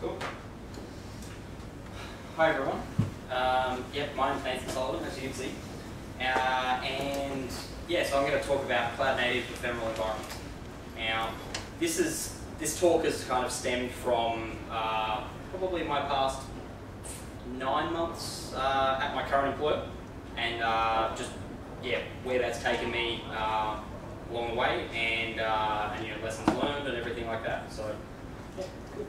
Cool. Hi everyone. Yep, my name's Nathan Sullivan, as you can see. And yeah, so I'm going to talk about cloud native ephemeral environments. Now, this talk has kind of stemmed from probably my past 9 months at my current employer, and just where that's taken me along the way, and you know, lessons learned and everything like that. So yeah, cool.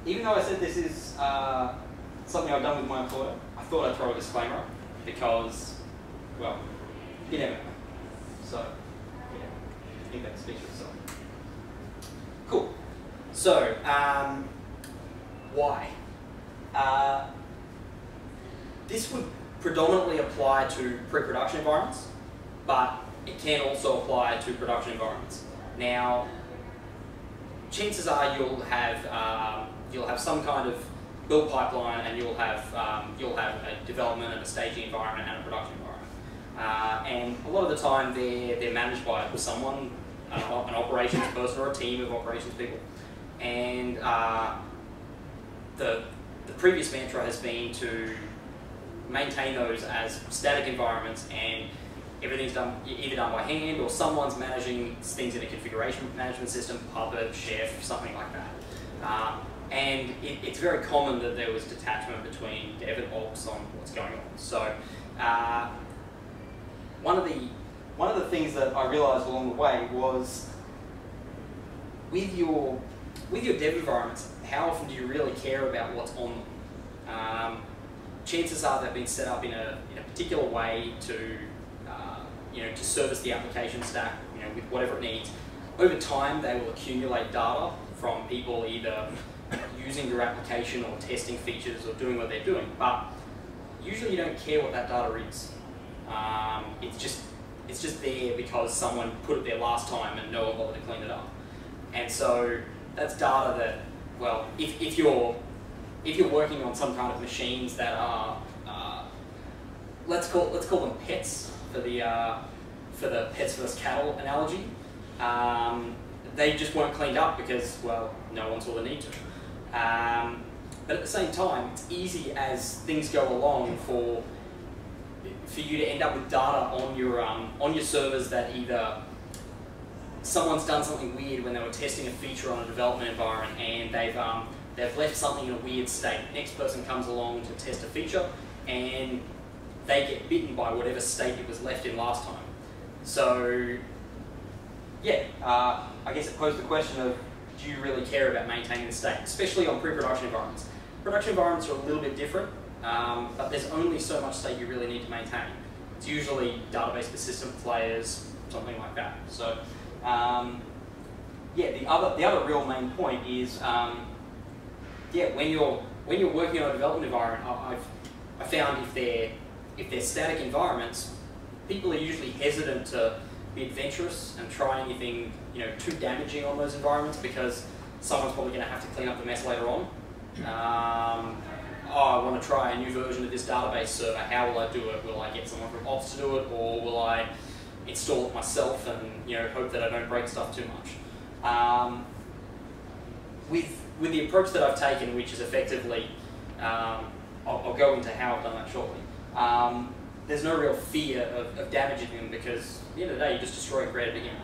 Even though I said this is something I've done with my employer, I thought I'd throw a disclaimer up because, well, you never know. So yeah, I think that speaks for itself. Cool. So why? This would predominantly apply to pre-production environments, but it can also apply to production environments. Now, chances are you'll have some kind of build pipeline, and you'll have a development and a staging environment and a production environment. And a lot of the time they're managed by someone, an operations person or a team of operations people. And the previous mantra has been to maintain those as static environments, and everything's either done by hand or someone's managing things in a configuration management system, Puppet, Chef, something like that. And it's very common that there was detachment between dev and ops on what's going on. So one of the things that I realized along the way was with your dev environments, how often do you really care about what's on them? Chances are they've been set up in a particular way to to service the application stack, with whatever it needs. Over time, they will accumulate data from people either using your application or testing features or doing what they're doing. But usually, you don't care what that data is. It's just there because someone put it there last time and no one bothered to clean it up. And so that's data that, well, if you're working on some kind of machines that are let's call them pets for the pets versus cattle analogy, they just weren't cleaned up because, well, no one saw the need to. But at the same time, it's easy as things go along for you to end up with data on your servers that either someone's done something weird when they were testing a feature on a development environment, and they've left something in a weird state. Next person comes along to test a feature, and they get bitten by whatever state it was left in last time. So yeah, I guess it posed the question of, do you really care about maintaining the state, especially on pre-production environments? Production environments are a little bit different, but there's only so much state you really need to maintain. It's usually database persistent layers, something like that. So yeah, the other real main point is when you're working on a development environment, I found if they're static environments, people are usually hesitant to be adventurous and try anything too damaging on those environments, because someone's probably going to have to clean up the mess later on. I want to try a new version of this database server. How will I do it? Will I get someone from ops to do it, or will I install it myself and hope that I don't break stuff too much? With the approach that I've taken, which is effectively, I'll go into how I've done that shortly. There's no real fear of damaging them, because at the end of the day, you just destroy and create it again.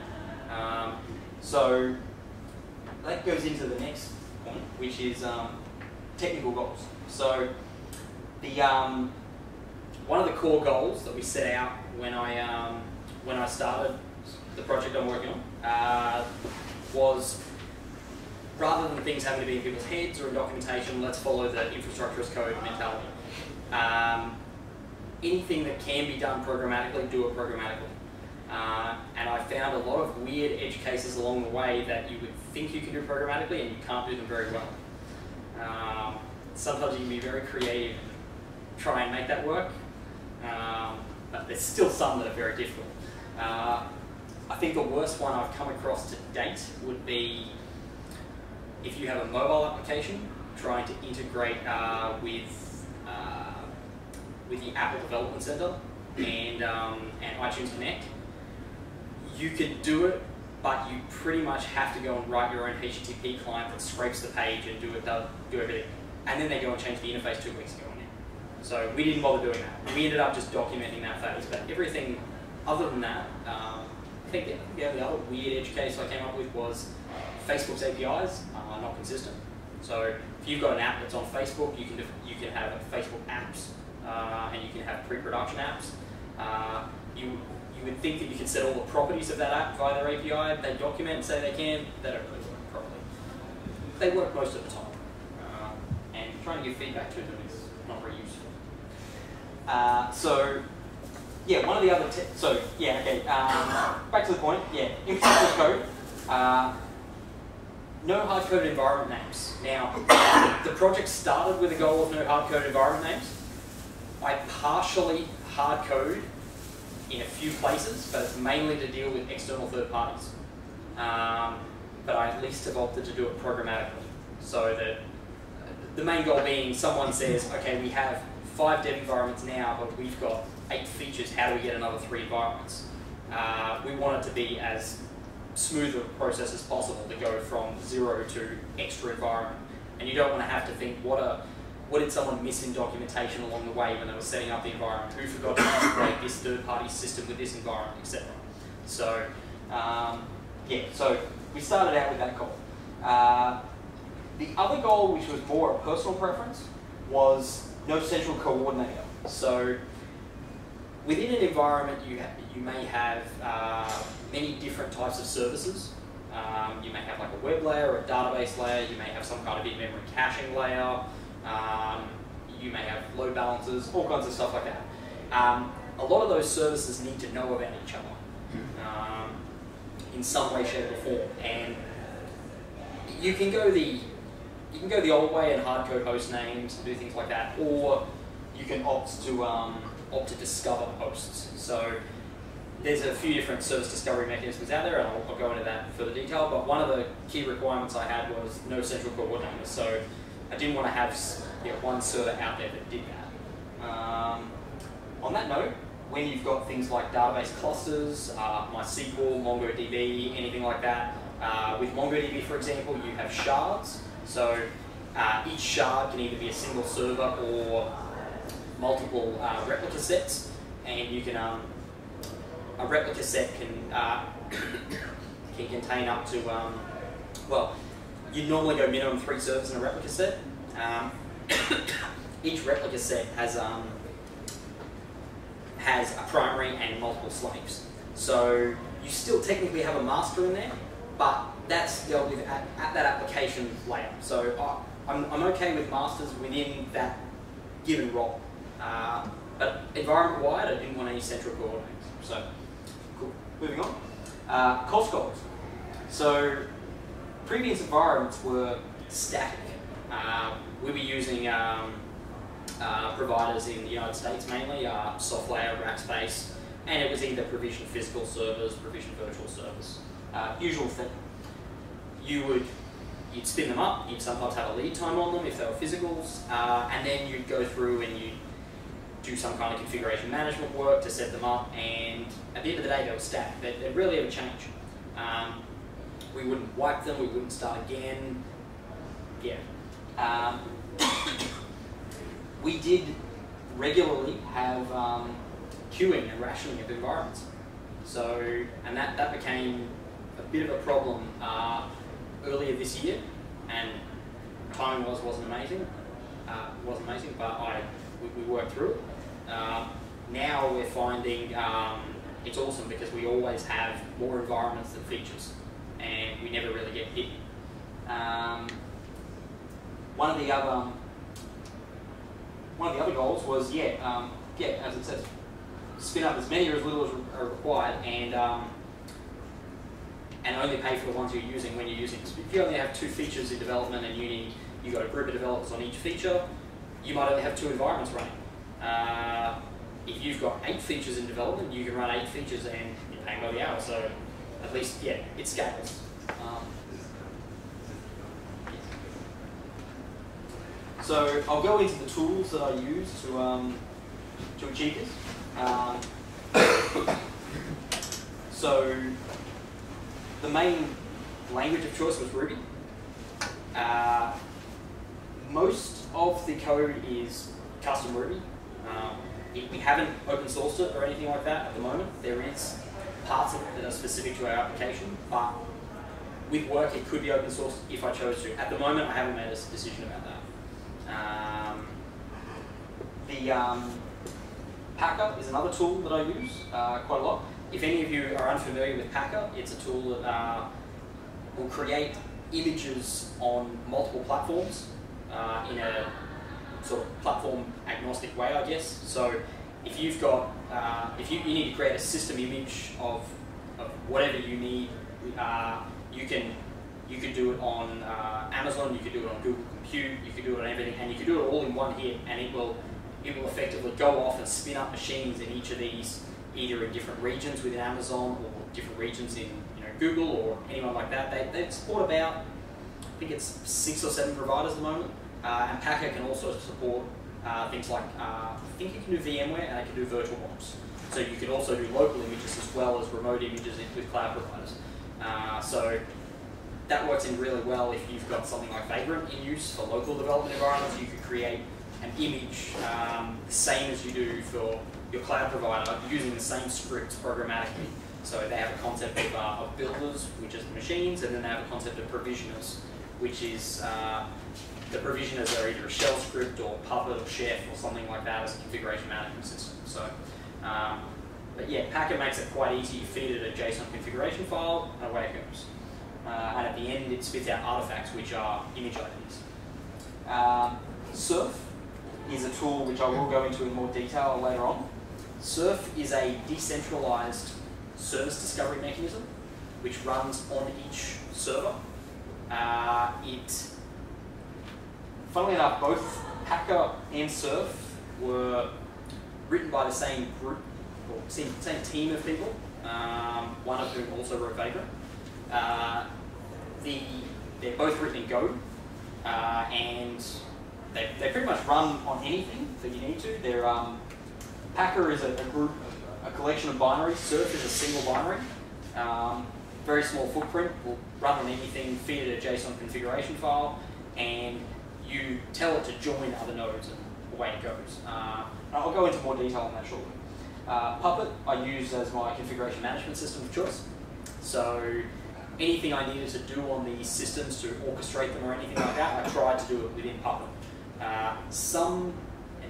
So that goes into the next point, which is technical goals. So one of the core goals that we set out when I started the project I'm working on was, rather than things having to be in people's heads or in documentation, let's follow the infrastructure as code mentality. Anything that can be done programmatically, do it programmatically. And I found a lot of weird edge cases along the way that you would think you can do programmatically, and you can't do them very well. Sometimes you can be very creative and try and make that work, but there's still some that are very difficult. I think the worst one I've come across to date would be if you have a mobile application trying to integrate with the Apple Development Center and iTunes Connect. You could do it but you pretty much have to go and write your own HTTP client that scrapes the page and do everything. And then they go and change the interface 2 weeks ago. So we didn't bother doing that. We ended up just documenting that phase. But everything other than that, I think the other weird edge case I came up with was Facebook's APIs are not consistent. So if you've got an app that's on Facebook, you can have Facebook apps, and you can have pre-production apps. You would think that you can set all the properties of that app via their API. They document and say they can. They don't really work properly. They work most of the time, and trying to give feedback to them is not very useful. So yeah, one of the other back to the point. Yeah, infrastructure code. No hard-coded environment names. Now, the project started with a goal of no hard-coded environment names. I partially hard-code in a few places, but it's mainly to deal with external third parties. But I at least have opted to do it programmatically, so that the main goal being someone says, okay, we have 5 dev environments now, but we've got 8 features, how do we get another 3 environments? We want it to be as smooth a process as possible to go from 0 to extra environment. And you don't want to have to think, what did someone miss in documentation along the way when they were setting up the environment? Who forgot to integrate this third-party system with this environment, etc. So, yeah, so we started out with that goal. The other goal, which was more a personal preference, was no central coordinator. So within an environment, you may have many different types of services. You may have like a web layer or a database layer. You may have some kind of in-memory caching layer. You may have load balancers, all kinds of stuff like that. A lot of those services need to know about each other in some way, shape, or form. And you can go the old way and hard code host names and do things like that, or you can opt to discover hosts. So there's a few different service discovery mechanisms out there, and I'll go into that in further detail. But one of the key requirements I had was no central coordinator. So I didn't want to have one server out there that did that. On that note, when you've got things like database clusters, MySQL, MongoDB, anything like that, with MongoDB, for example, you have shards. So each shard can either be a single server or multiple replica sets, and you can a replica set can contain up to well, you normally go minimum 3 servers in a replica set. Each replica set has a primary and multiple slaves. So you still technically have a master in there, but that's dealt with at that application layer. So I'm okay with masters within that given role. But environment-wide, I didn't want any central coordinators. So, cool. Moving on. Cost goals. So, previous environments were static. We were using providers in the United States mainly, SoftLayer, Rackspace, and it was either provision physical servers, provision virtual servers. Usual thing. You'd spin them up, you'd sometimes have a lead time on them if they were physicals, and then you'd go through and you'd do some kind of configuration management work to set them up, and at the end of the day they were static. They'd rarely ever change. We wouldn't wipe them, we wouldn't start again. Yeah. We did regularly have queuing and rationing of environments. So, and that became a bit of a problem earlier this year, and timing wasn't amazing. But we worked through it. Now we're finding it's awesome because we always have more environments than features, and we never really get hit. One of the other goals was as it says, spin up as many or as little as are required, and only pay for the ones you're using when you're using. So if you only have 2 features in development and you've got a group of developers on each feature, you might only have 2 environments running. If you've got 8 features in development, you can run 8 features and you're paying by the hour. So at least, it scales. So I'll go into the tools that I use to achieve this. So the main language of choice was Ruby. Most of the code is custom Ruby. We haven't open sourced it or anything like that at the moment. There is parts of it that are specific to our application, but with work it could be open sourced if I chose to. At the moment I haven't made a decision about that. Packer is another tool that I use quite a lot. If any of you are unfamiliar with Packer, it's a tool that will create images on multiple platforms in a sort of platform agnostic way, I guess. So if you've got, if you need to create a system image of whatever you need, you can do it on Amazon, you could do it on Google Compute, you could do it on everything, and you can do it all in one hit, and it will effectively go off and spin up machines in each of these, either in different regions within Amazon or different regions in Google or anyone like that. They support about, I think it's 6 or 7 providers at the moment, and Packer can also support things like, I think it can do VMware and it can do VirtualBox. So you can also do local images as well as remote images with cloud providers. So that works in really well if you've got something like Vagrant in use for local development environments. You could create an image the same as you do for your cloud provider using the same scripts programmatically. So they have a concept of builders, which is the machines, and then they have a concept of provisioners, which is the provisioners are either a shell script or Puppet or Chef or something like that as a configuration management system. So, but yeah, Packer makes it quite easy. You feed it a JSON configuration file, and away it goes. And at the end, it spits out artifacts, which are image IDs. Surf is a tool which I will go into in more detail later on. Surf is a decentralized service discovery mechanism which runs on each server. Funnily enough, both Packer and Surf were written by the same group, or same team of people, one of whom also wrote Vagrant. They're both written in Go, and they pretty much run on anything that you need to. Packer is a collection of binaries. Surf is a single binary. Very small footprint, will run on anything, feed it a JSON configuration file, and you tell it to join other nodes, and away it goes. I'll go into more detail on that shortly. Puppet I use as my configuration management system of choice. So anything I needed to do on these systems to orchestrate them or anything like that, I tried to do it within Puppet. Some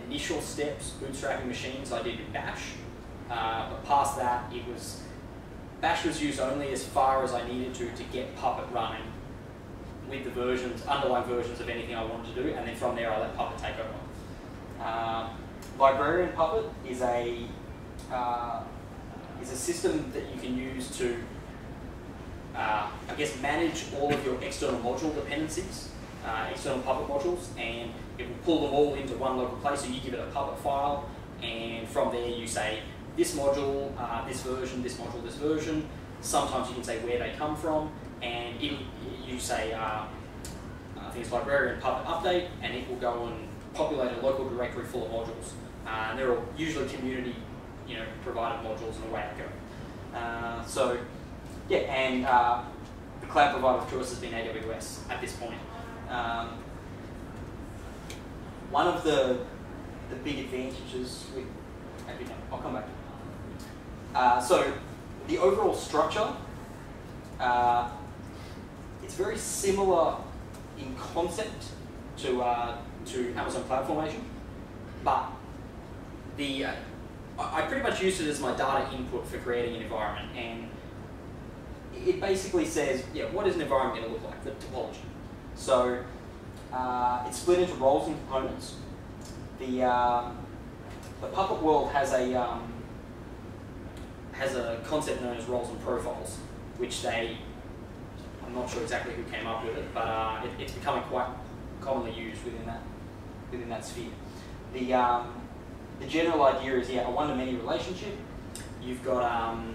initial steps, bootstrapping machines, I did in Bash, but past that, Bash was used only as far as I needed to get Puppet running with the underlying versions of anything I wanted to do, and then from there I let Puppet take over. Librarian Puppet is a system that you can use to, I guess, manage all of your external module dependencies, external Puppet modules, and it will pull them all into one local place. So you give it a Puppet file, and from there you say this module, this version, this module, this version. Sometimes you can say where they come from, and you say, I think it's librarian Puppet update, and it will go and populate a local directory full of modules. And they're all usually community, provided modules, and away it goes. So yeah, and the cloud provider of choice has been AWS at this point. One of the big advantages with, actually no, I'll come back. So the overall structure, it's very similar in concept to Amazon CloudFormation, but I pretty much used it as my data input for creating an environment, and it basically says, what is an environment going to look like, the topology. So it's split into roles and components. The Puppet world has a concept known as roles and profiles, which I'm not sure exactly who came up with it, but it's becoming quite commonly used within that sphere. The general idea is, a one-to-many relationship. You've got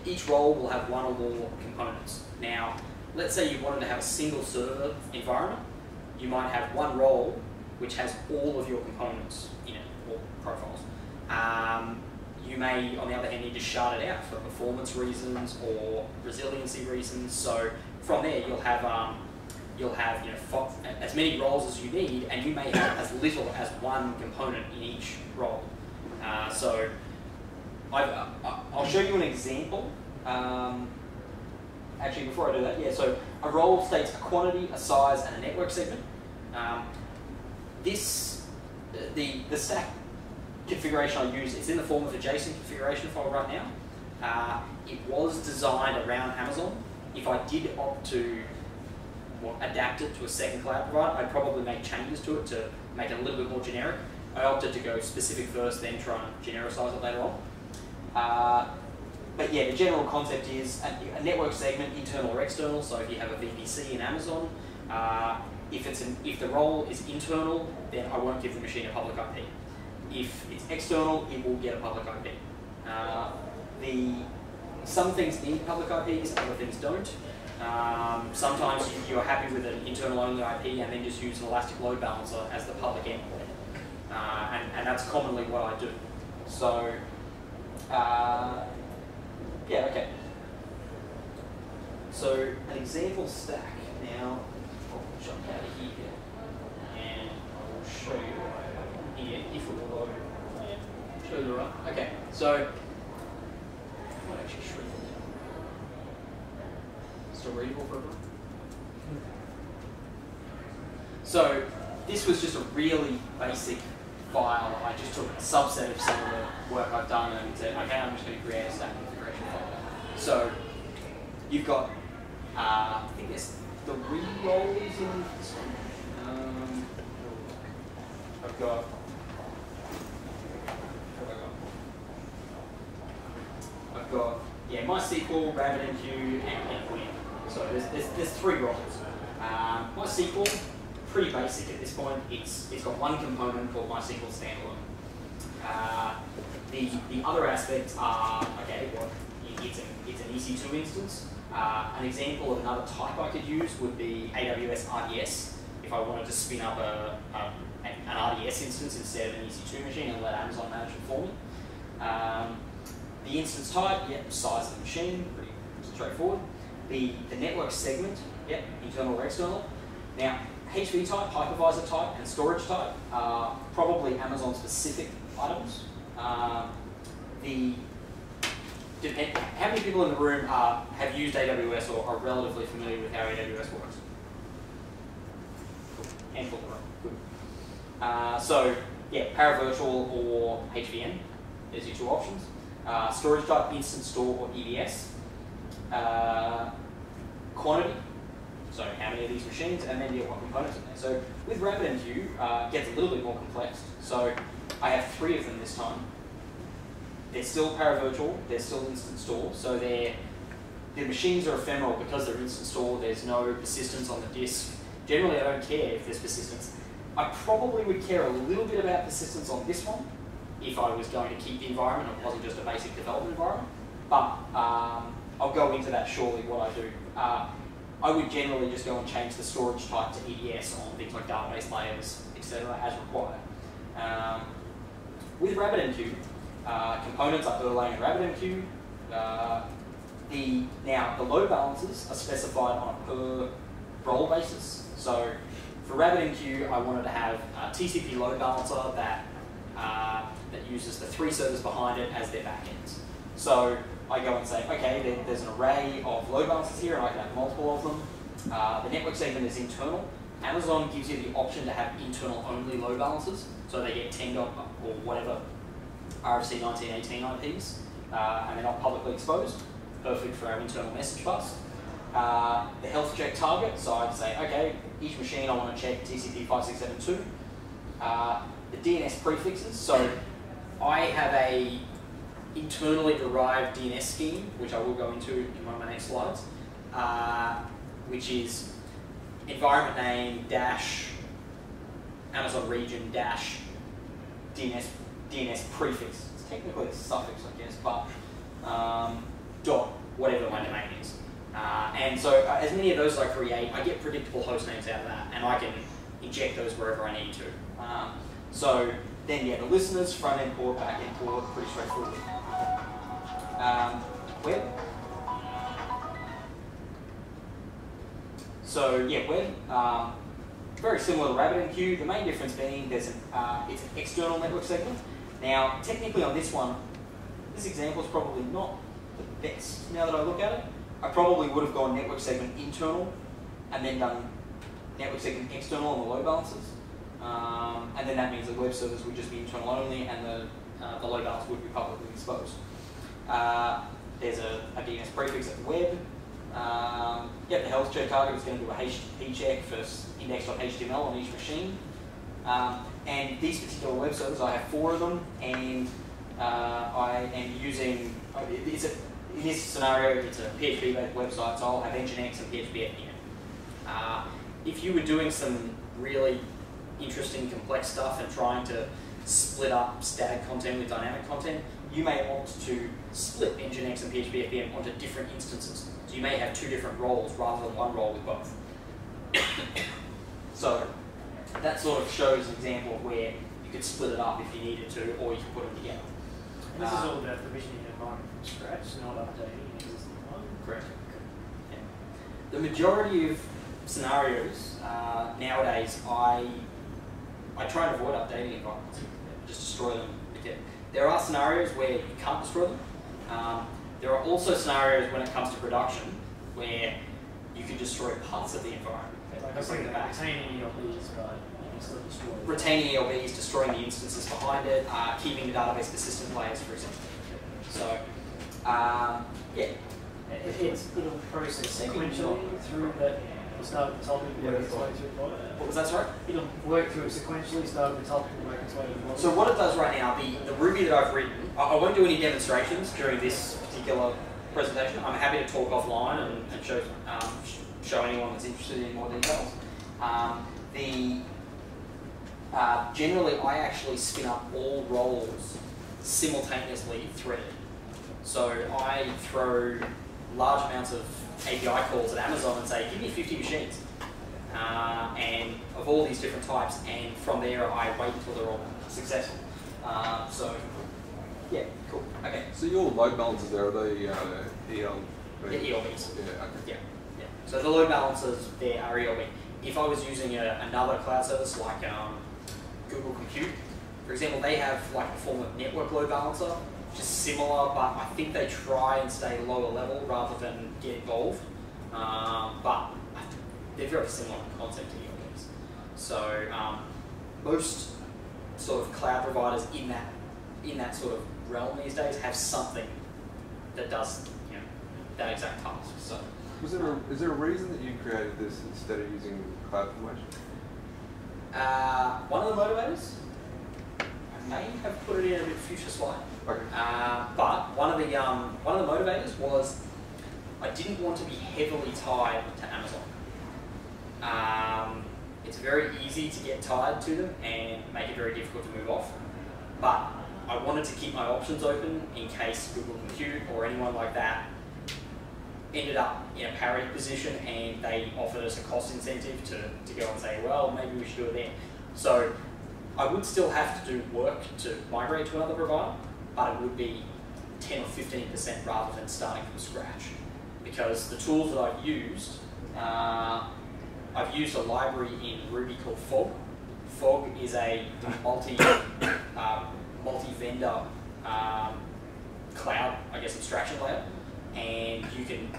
each role will have one or more components. Now, let's say you wanted to have a single server environment. You might have one role which has all of your components in it, or profiles. You may, on the other hand, need to shard it out for performance reasons or resiliency reasons. So from there, you'll have as many roles as you need, and you may have as little as one component in each role. So I'll show you an example. Actually, before I do that, so a role states a quantity, a size, and a network segment. The stack configuration I use is in the form of a JSON configuration file right now. It was designed around Amazon. If I did opt to adapt it to a second cloud provider, I'd probably make changes to it to make it a little bit more generic. I opted to go specific first, then try and genericize it later on. But yeah, the general concept is a network segment, internal or external. So if you have a VPC in Amazon, if the role is internal, then I won't give the machine a public IP. If it's external, it will get a public IP. Some things need public IPs, other things don't. Sometimes you're happy with an internal only IP and then just use an elastic load balancer as the public endpoint. And that's commonly what I do. So, yeah, okay. So an example stack. Now, I'll jump out of here and I'll show you here if it will load. Yeah, show you the right. Okay, so I might actually shrink it down. Still readable for everyone? So this was just a really basic file. I just took a subset of some of the work I've done and said, okay, I'm just going to create a stack configuration file. So you've got, I think there's 3 roles in this one. I've got, MySQL, RabbitMQ, and endpoint. So there's 3 roles. MySQL, pretty basic at this point. It's got one component called MySQL standalone. The other aspects are, okay, well, it's an EC2 instance. An example of another type I could use would be AWS RDS. If I wanted to spin up an RDS instance instead of an EC2 machine and let Amazon manage it for me. The instance type, size of the machine, pretty straightforward. The network segment, internal or external. Now, HV type, hypervisor type, and storage type are probably Amazon specific items. How many people in the room have used AWS or are relatively familiar with how AWS works? Cool. Handful of them. Good. So, Paravirtual or HVN, there's your 2 options. Storage type, instant store or EBS. Quantity, so how many of these machines, and then what components in there. So with RabbitMQ, it gets a little bit more complex. So I have 3 of them this time. They're still paravirtual, they're still instant store, so the machines are ephemeral because they're instant store, there's no persistence on the disk. Generally I don't care if there's persistence. I probably would care a little bit about persistence on this one if I was going to keep the environment, it wasn't just a basic development environment. But I'll go into that shortly, what I do. I would generally just go and change the storage type to EDS on things like database layers, etc. as required. With RabbitMQ, components are Erlang and RabbitMQ. The load balancers are specified on a per role basis. So for RabbitMQ, I wanted to have a TCP load balancer that uses the 3 servers behind it as their backends. So I go and say, okay, there's an array of load balancers here, and I can have multiple of them. The network segment is internal. Amazon gives you the option to have internal only load balancers, so they get 10 or whatever RFC 1918 IPs, and they're not publicly exposed. Perfect for our internal message bus. The health check target, so I'd say, okay, each machine I want to check TCP 5672. The DNS prefixes, so I have a internally derived DNS scheme, which I will go into in one of my next slides, which is environment name dash Amazon region dash DNS prefix. It's technically a suffix, I guess, but dot whatever my domain is. And so as many of those as I create, I get predictable host names out of that, and I can inject those wherever I need to. So then, the listeners, front end port, back end port, pretty straightforward. Web. So yeah, web. Very similar to RabbitMQ. The main difference being it's an external network segment. Now, technically on this one, this example is probably not the best. Now that I look at it, I probably would have gone network segment internal, and then done network segment external on the load balancers. And then that means the web service would just be internal only, and the load balancer would be publicly exposed. There's a DNS prefix at the web. The health check target is going to do a HP check for index.html on each machine. And these particular web servers, I have 4 of them, and I am using, in this scenario, it's a PHP-based website, so I'll have Nginx and PHP FPM. If you were doing some really interesting, complex stuff and trying to split up static content with dynamic content, you may opt to split Nginx and PHP FPM onto different instances. So you may have 2 different roles rather than 1 role with both. So that sort of shows an example of where you could split it up if you needed to, or you could put them together. And this is all about provisioning an environment from scratch, not updating an existing one. Correct. Yeah. The majority of scenarios nowadays, I try and avoid updating environments. Just destroy them. There are scenarios where you can't destroy them. There are also scenarios when it comes to production where you can destroy parts of the environment. Like bring them back. Retaining ELBs, but you can still destroy them. Retaining ELBs, destroying the instances behind it, keeping the database persistent layers, for example. So, It'll process sequentially through that. Start at the top and work its way through the bottom. What was that, sorry? It'll work through it sequentially, start at the top and work its way to the bottom. So what it does right now, the Ruby that I've written, I won't do any demonstrations during this particular presentation. I'm happy to talk offline and show anyone that's interested in more details. Generally, I actually spin up all roles simultaneously threaded. So I throw large amounts of API calls at Amazon and say, give me 50 machines, and of all these different types, and from there I wait until they're all successful. Yeah, cool. Okay. So your load balancers there, are they EL? The ELBs. Yeah, okay. Yeah. So the load balancers, they are ELB. If I was using another cloud service like Google Compute, for example, they have like a form of network load balancer, which is similar, but I think they try and stay lower level rather than get involved. But they're very similar in concept to ELBs. So most sort of cloud providers in that sort of realm these days have something that does that exact task. So is there a reason that you created this instead of using CloudFormation? One of the motivators, I may have put it in a bit future slide. Okay. But one of the motivators was I didn't want to be heavily tied to Amazon. It's very easy to get tied to them and make it very difficult to move off. But I wanted to keep my options open in case Google Compute or anyone like that ended up in a parity position and they offered us a cost incentive to go and say, well, maybe we should do it there. So I would still have to do work to migrate to another provider, but it would be 10 or 15% rather than starting from scratch. Because the tools that I've used a library in Ruby called Fog. Fog is a multi-vendor cloud, I guess, abstraction layer, and you can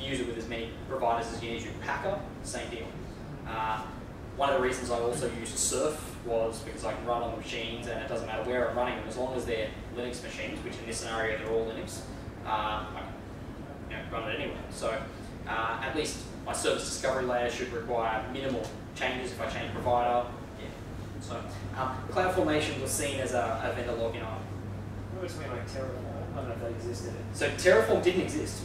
use it with as many providers as you need to. Packer, same deal. One of the reasons I also used Surf was because I can run on the machines, and it doesn't matter where I'm running them as long as they're Linux machines, which in this scenario they're all Linux. I can run it anywhere. So at least my service discovery layer should require minimal changes if I change provider. Yeah. So CloudFormation was seen as a vendor login item. It was something like Terraform. I don't know if that existed. So Terraform didn't exist.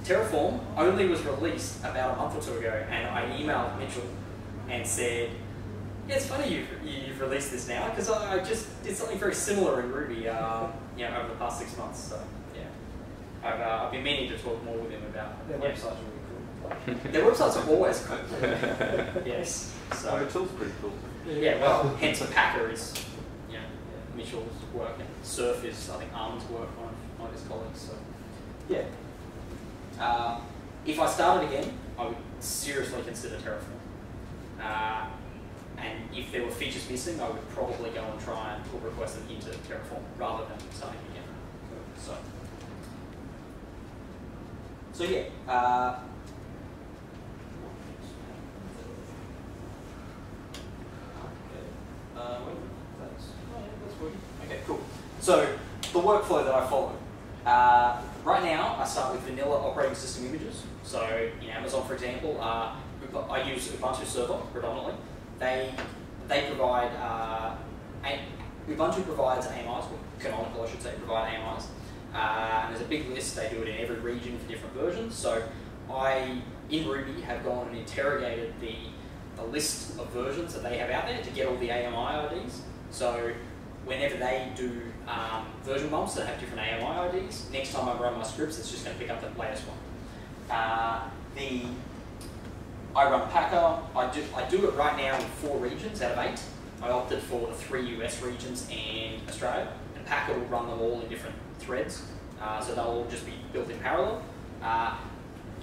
Terraform only was released about a month or 2 ago, and I emailed Mitchell and said, yeah, it's funny you've released this now, because I just did something very similar in Ruby over the past 6 months. So yeah, I've been meaning to talk more with him about their website's really cool. Their websites are always cool. Yes. So Mitchell's pretty cool. Yeah, well, hence Packer is Mitchell's work, and Surf is, I think, Arm's work, one of his colleagues. So yeah. If I started again, I would seriously consider Terraform. And if there were features missing, I would probably go and try and pull requests them into Terraform rather than starting again. So yeah. Okay, cool. So the workflow that I follow. Right now, I start with vanilla operating system images. So in Amazon, for example, I use Ubuntu Server predominantly. They provide Ubuntu provides AMIs, or Canonical, I should say, provide AMIs. And there's a big list. They do it in every region for different versions. So I, in Ruby, have gone and interrogated the list of versions that they have out there to get all the AMI IDs. So whenever they do version bumps that have different AMI IDs, next time I run my scripts, it's just going to pick up the latest one. I run Packer. I do it right now in 4 regions out of 8. I opted for the 3 US regions and Australia, and Packer will run them all in different threads, so they'll all just be built in parallel.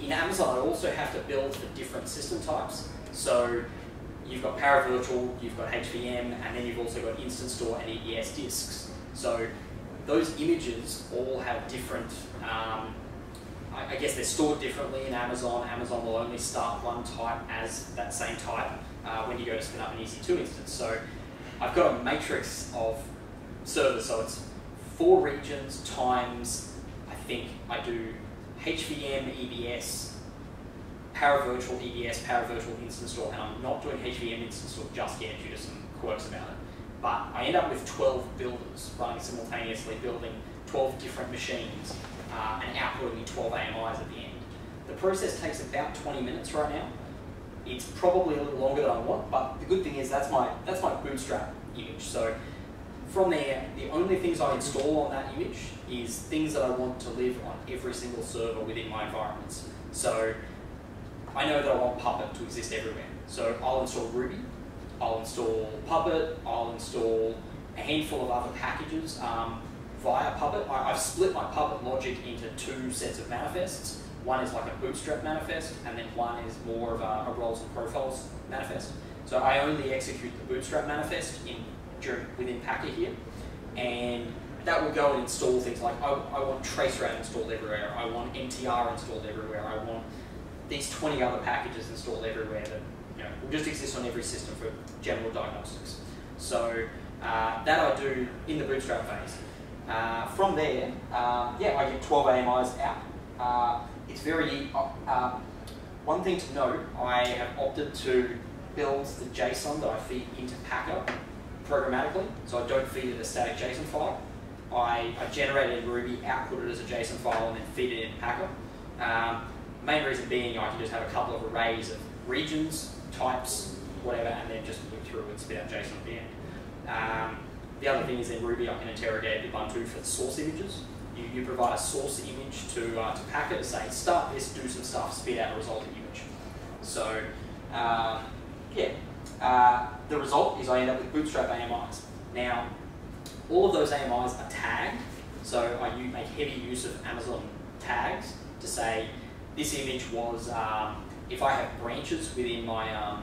In Amazon, I also have to build for different system types. So you've got Paravirtual, you've got HVM, and then you've also got Instant Store and EES disks. So those images all have different, I guess they're stored differently in Amazon. Amazon will only start one type as that same type when you go to spin up an EC2 instance. So I've got a matrix of servers, so it's 4 regions times, I think I do HVM, EBS, Paravirtual, EBS, Paravirtual Instant Store, and I'm not doing HVM Instant Store just yet due to some quirks about it. But I end up with 12 builders running simultaneously, building 12 different machines and outputting me 12 AMIs at the end. The process takes about 20 minutes right now. It's probably a little longer than I want, but the good thing is that's my bootstrap image. So from there, the only things I install on that image is things that I want to live on every single server within my environments. So I know that I want Puppet to exist everywhere. So I'll install Ruby, I'll install Puppet, I'll install a handful of other packages via Puppet. I've split my Puppet logic into 2 sets of manifests. One is like a bootstrap manifest, and then one is more of a roles and profiles manifest. So I only execute the bootstrap manifest within Packer here, and that will go and install things like I want traceroute installed everywhere, I want MTR installed everywhere, I want these 20 other packages installed everywhere that will just exist on every system for general diagnostics. So that I do in the bootstrap phase. From there, I get 12 AMIs out. It's very one thing to note, I have opted to build the JSON that I feed into Packer programmatically, so I don't feed it a static JSON file. I generate it in Ruby, output it as a JSON file, and then feed it in Packer. Main reason being I can just have a couple of arrays of regions, types, whatever, and then just loop through and spit out JSON at the end. The other thing is in Ruby I can interrogate Ubuntu for the source images. You provide a source image to Packer to say, start this, do some stuff, spit out a resulting image. So, the result is I end up with bootstrap AMIs. Now, all of those AMIs are tagged, so I make heavy use of Amazon tags to say, this image was, if I have branches within my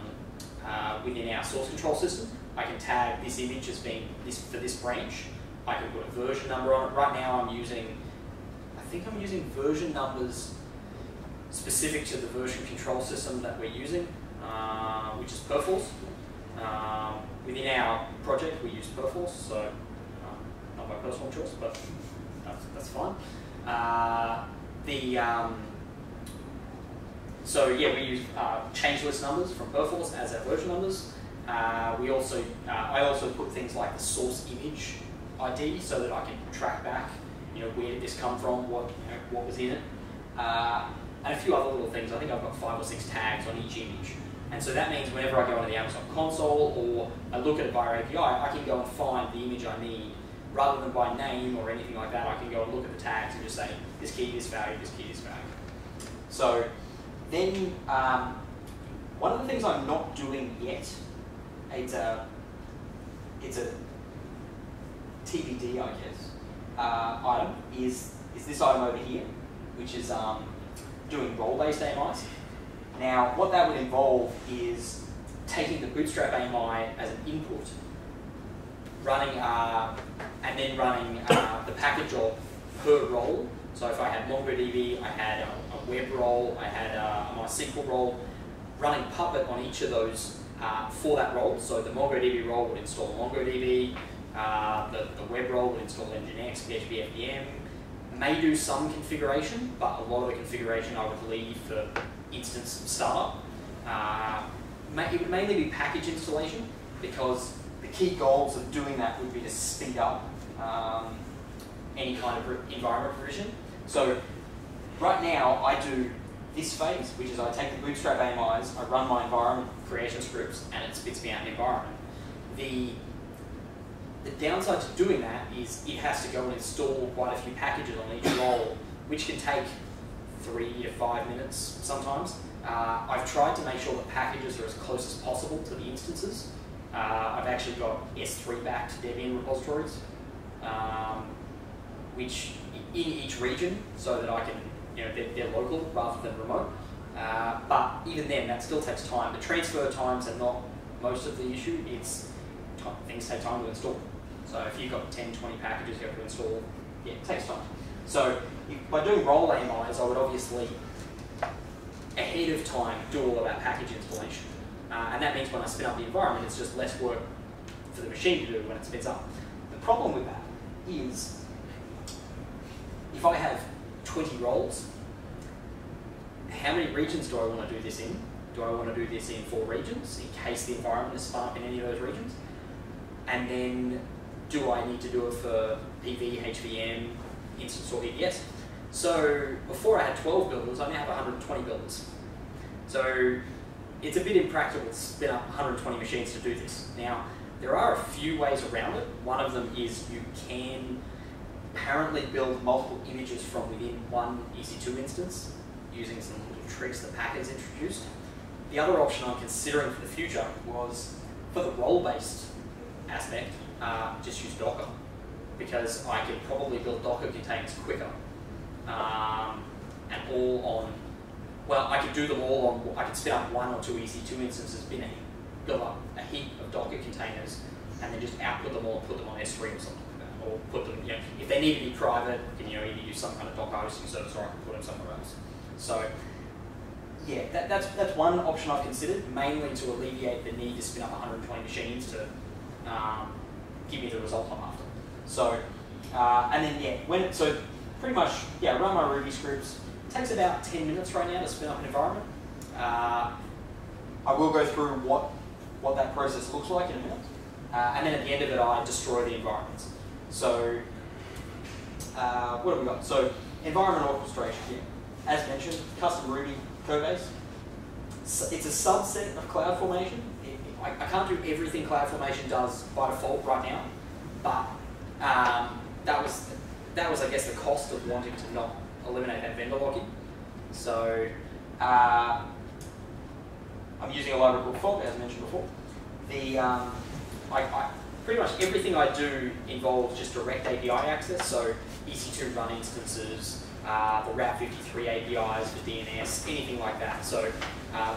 within our source control system, I can tag this image as being for this branch. I can put a version number on it. Right now I think I'm using version numbers specific to the version control system that we're using, which is Perforce. Within our project we use Perforce, so not my personal choice, but that's fine. So yeah, we use change list numbers from Perforce as our version numbers. I also put things like the source image ID so that I can track back, where did this come from, what was in it, and a few other little things. I think I've got 5 or 6 tags on each image, and so that means whenever I go into the Amazon console or I look at it via API, I can go and find the image I need rather than by name or anything like that. I can go and look at the tags and just say this key, this value, this key, this value. So then one of the things I'm not doing yet, it's a TBD, I guess, item, is this item over here. which is doing role-based AMIs. Now, what that would involve is taking the Bootstrap AMI as an input, running and then running the package job per role. So if I had MongoDB, I had a web role, I had a MySQL role, running Puppet on each of those for that role. So the MongoDB role would install MongoDB, the web role would install Nginx, PHP FDM, may do some configuration, but a lot of the configuration I would leave for instance startup. It would mainly be package installation, because the key goals of doing that would be to speed up any kind of environment provision. So right now I do this phase, which is I take the Bootstrap AMIs, I run my environment creation scripts, and it spits me out an environment. The downside to doing that is it has to go and install quite a few packages on each role, which can take 3 to 5 minutes sometimes. I've tried to make sure that packages are as close as possible to the instances. I've actually got S3 backed Debian repositories, which in each region, so that I can, they're local rather than remote. But even then, that still takes time. The transfer times are not most of the issue. It's things take time to install. So if you've got 10, 20 packages you have to install, yeah, it takes time. So by doing role AMIs, I would obviously ahead of time do all of that package installation. And that means when I spin up the environment, it's just less work for the machine to do when it spins up. The problem with that is if I have 20 roles, how many regions do I want to do this in? Do I want to do this in 4 regions in case the environment is spun up in any of those regions? And then do I need to do it for PV, HVM, instance, or EBS? So before I had 12 builders, I now have 120 builders. So it's a bit impractical to spin up 120 machines to do this. Now, there are a few ways around it. One of them is you can apparently build multiple images from within one EC2 instance using some little tricks that Packard's introduced. The other option I'm considering for the future was, for the role-based aspect, just use Docker, because I could probably build Docker containers quicker. And all on, well, I could do them all on, I could spin up 1 or 2 EC2 instances, build up a heap of Docker containers, and then just output them all and put them on S3 or something like that. Or put them, if they need to be private, you can either use some kind of Docker hosting service, or I can put them somewhere else. So, yeah, that's one option I've considered, mainly to alleviate the need to spin up 120 machines to give me the result I'm after. So, and then so pretty much, I run my Ruby scripts. It takes about 10 minutes right now to spin up an environment. I will go through what that process looks like in a minute. And then at the end of it, I destroy the environments. So, what have we got? So, environment orchestration here. As mentioned, custom Ruby code base. So it's a subset of CloudFormation. I can't do everything CloudFormation does by default right now, but that was, I guess, the cost of wanting to not eliminate that vendor lock-in. So I'm using a library called Fog, as mentioned before. Pretty much everything I do involves just direct API access, so EC2 run instances, the Route 53 APIs for DNS, anything like that. So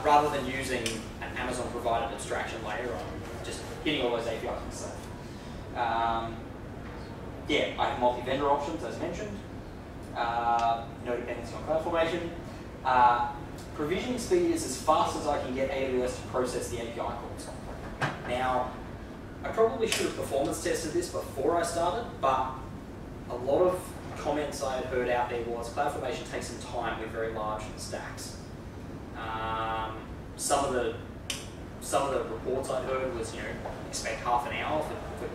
rather than using an Amazon provided abstraction layer, I'm just hitting all those APIs myself. I have multi-vendor options, as mentioned. No dependency on CloudFormation. Provisioning speed is as fast as I can get AWS to process the API calls. Now, I probably should have performance tested this before I started, but a lot of comments I had heard out there was CloudFormation takes some time with very large stacks. Some of the reports I heard was, expect half an hour for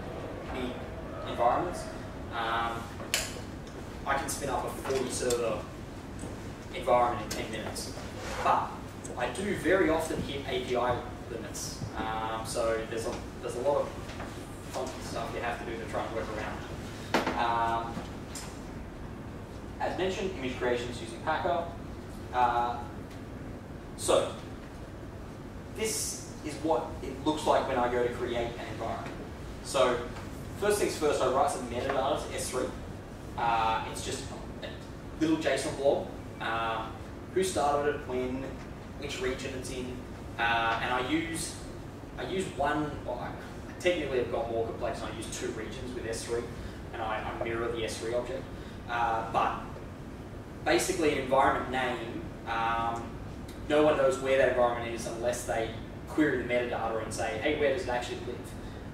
big environments. I can spin up a 40 server environment in 10 minutes, but I do very often hit API limits. So there's a lot of funky stuff you have to do to try and work around. As mentioned, image creation is using Packer. So this is what it looks like when I go to create an environment. So first things first, I write some metadata to S3. It's just little JSON blob, who started it, when, which region it's in, and I use one. Well, technically, I've got more complex. And I use 2 regions with S3, and I mirror the S3 object. But basically, an environment name, no one knows where that environment is unless they query the metadata and say, hey, where does it actually live?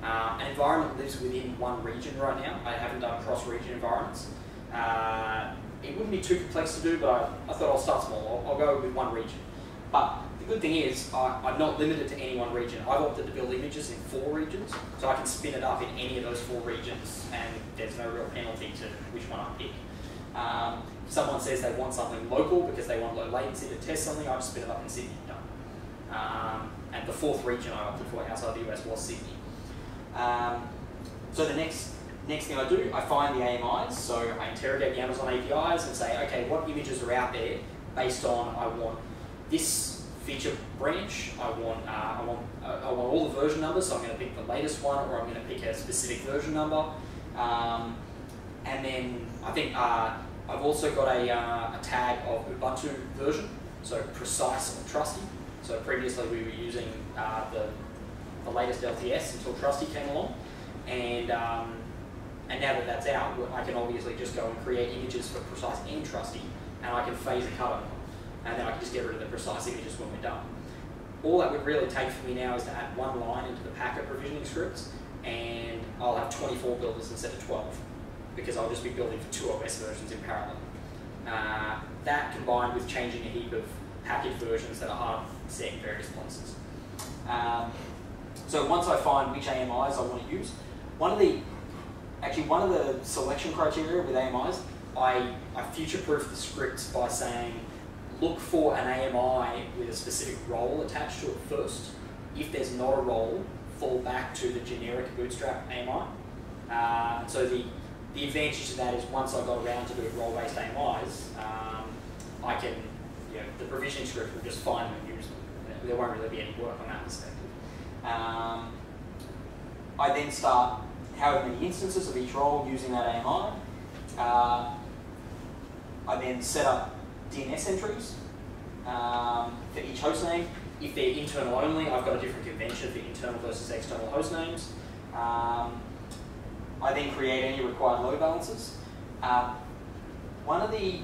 An environment lives within one region right now. I haven't done cross-region environments. It wouldn't be too complex to do, but I thought I'll start small. I'll go with one region. But the good thing is, I'm not limited to any one region. I've opted to build images in 4 regions, so I can spin it up in any of those 4 regions, and there's no real penalty to which one I pick. If someone says they want something local because they want low latency to test something, I just spin it up in Sydney, done. And the 4th region I opted for outside the US was Sydney. So the next thing I do, I find the AMIs, so I interrogate the Amazon APIs and say, okay, what images are out there based on I want this feature branch, I want all the version numbers, so I'm going to pick the latest one, or I'm going to pick a specific version number. And then I think I've also got a tag of Ubuntu version, so precise and trusty. So previously we were using the latest LTS until Trusty came along, and now that that's out, I can obviously just go and create images for precise and trusty, and I can phase a cut over them, and then I can just get rid of the precise images when we're done. All that would really take for me now is to add one line into the packet provisioning scripts, and I'll have 24 builders instead of 12, because I'll just be building for 2 OS versions in parallel. That combined with changing a heap of package versions that are hard set in various places. So once I find which AMIs I want to use, one of the selection criteria with AMIs, I future-proof the scripts by saying, look for an AMI with a specific role attached to it first. If there's not a role, fall back to the generic Bootstrap AMI. So the advantage to that is once I got around to doing role-based AMIs, I can, the provisioning script will just find them and use them. There won't really be any work on that perspective. I then start however many instances of each role using that AMI. I then set up DNS entries for each hostname. If they're internal only, I've got a different convention for internal versus external hostnames. I then create any required load balancers. One of the